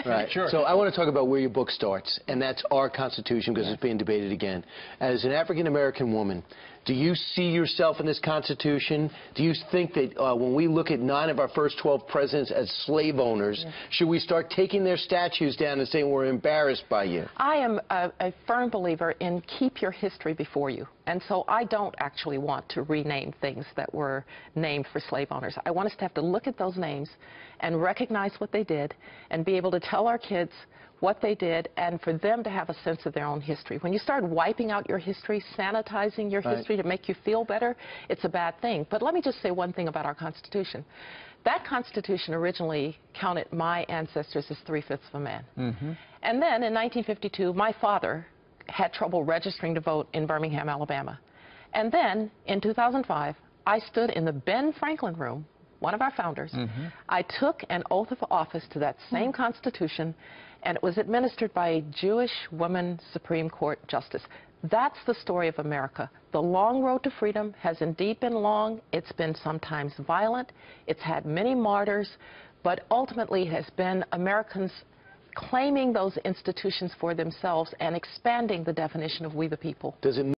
Right. Sure. So I want to talk about where your book starts, and that's our Constitution, because it's being debated again. As an African-American woman, do you see yourself in this Constitution? Do you think that when we look at 9 of our first 12 presidents as slave owners, should we start taking their statues down and saying we're embarrassed by you? I am a firm believer in keep your history before you. And so I don't actually want to rename things that were named for slave owners. I want us to have to look at those names and recognize what they did and be able to tell our kids what they did, and for them to have a sense of their own history. When you start wiping out your history, sanitizing your history to make you feel better, it's a bad thing. But let me just say one thing about our Constitution. That Constitution originally counted my ancestors as 3/5 of a man. And then in 1952, my father had trouble registering to vote in Birmingham, Alabama. And then in 2005, I stood in the Ben Franklin room, one of our founders. I took an oath of office to that same Constitution, and it was administered by a Jewish woman Supreme Court justice. That's the story of America. The long road to freedom has indeed been long. It's been sometimes violent. It's had many martyrs, but ultimately it has been Americans claiming those institutions for themselves and expanding the definition of we the people. Does it